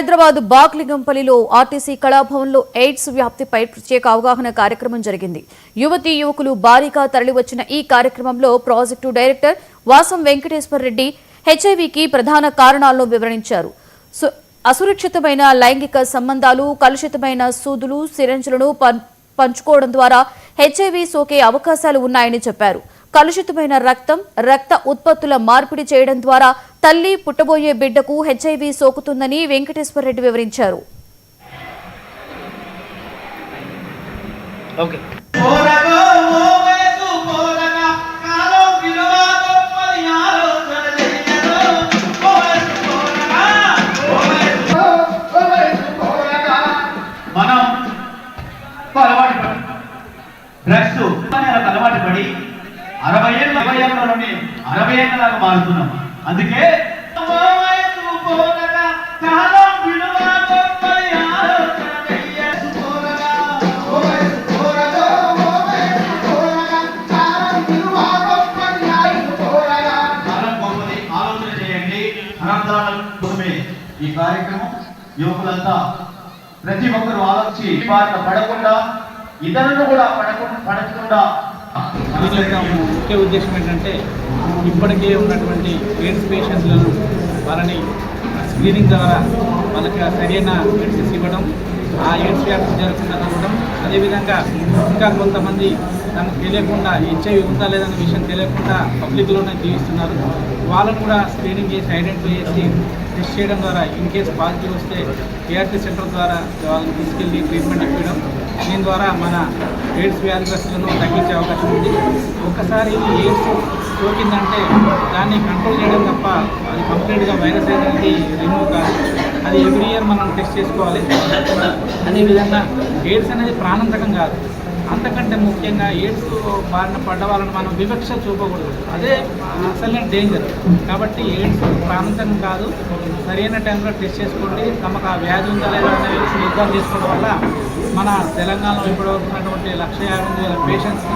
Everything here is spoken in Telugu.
హైదరాబాద్ బాగ్లింగంపల్లిలో ఆర్టీసీ కళాభవన్లో ఎయిడ్స్ వ్యాప్తిపై ప్రత్యేక అవగాహన కార్యక్రమం జరిగింది. యువతీ యువకులు భారీగా తరలివచ్చిన ఈ కార్యక్రమంలో ప్రాజెక్టు డైరెక్టర్ వాసం వెంకటేశ్వర రెడ్డి హెచ్ఐవికి ప్రధాన కారణాలను వివరించారు. అసురక్షితమైన లైంగిక సంబంధాలు, కలుషితమైన సూదులు, సిరంజులను పంచుకోవడం ద్వారా హెచ్ఐవి సోకే అవకాశాలు ఉన్నాయని చెప్పారు. కలుషితమైన రక్త ఉత్పత్తుల మార్పిడి చేయడం ద్వారా తల్లి పుట్టబోయే బిడ్డకు హెచ్ఐవి సోకుతుందని వెంకటేశ్వర రెడ్డి వివరించారు. అలవాటు పడి 60 ఏళ్ళ మారుతున్నాం. అందుకే ఆలోచన చేయండి. ఈ కార్యక్రమం యువకులంతా ప్రతి ఒక్కరు ఆలోచించి బారిన పడకుండా, ఇతరులను కూడా పడకుండా. ముఖ్య ఉద్దేశం ఏంటంటే ఇప్పటికే ఉన్నటువంటి ఎయిడ్స్ పేషెంట్లను వాళ్ళని స్క్రీనింగ్ ద్వారా వాళ్ళకి సరైన మెడిసిన్స్ ఇవ్వడం, ఆ ఎయిడ్స్ వ్యాప్తి జరగకుండా చూడడం, అదేవిధంగా ఇంకా కొంతమంది తనకు తెలియకుండా హెచ్ఐవి ఉందా లేదన్న విషయం తెలియకుండా పబ్లిక్లోనే జీవిస్తున్నారు. వాళ్ళను కూడా స్క్రీనింగ్ చేసి ఐడెంటిఫై చేసి టెస్ట్ చేయడం ద్వారా ఇన్ కేసు పాజిటివ్ వస్తే ఏఆర్టీ సెంటర్ ద్వారా వాళ్ళని తీసుకెళ్ళి ట్రీట్మెంట్ ఇవ్వడం, దీని ద్వారా మన ఎయిడ్స్ వ్యాధిగ్రస్తులను తగ్గించే అవకాశం ఉంది. ఒకసారి ఎయిడ్స్ సోకిందంటే దాన్ని కంట్రోల్ చేయడం తప్ప అది కంప్లీట్గా వైరస్ అనేది రిమూవ్ కాదు. అది ఎవ్రీ ఇయర్ మనం టెస్ట్ చేసుకోవాలి. అదేవిధంగా ఎయిడ్స్ అనేది ప్రాణాంతకం కాదు. అంతకంటే ముఖ్యంగా ఎయిడ్స్ బారిన పడ్డ వాళ్ళని మనం వివక్ష చూపకూడదు. అదే అసలైన డేంజర్. కాబట్టి ఎయిడ్స్ ప్రాణాంతకం కాదు. సరైన టైంలో టెస్ట్ చేసుకోండి. తమకు ఆ వ్యాధి ఉందా లేదా అనే నిర్ధారణ చేసుకోవడం వల్ల మన తెలంగాణలో ఇప్పటివరకు ఉన్నటువంటి 1,58,000 పేషెంట్స్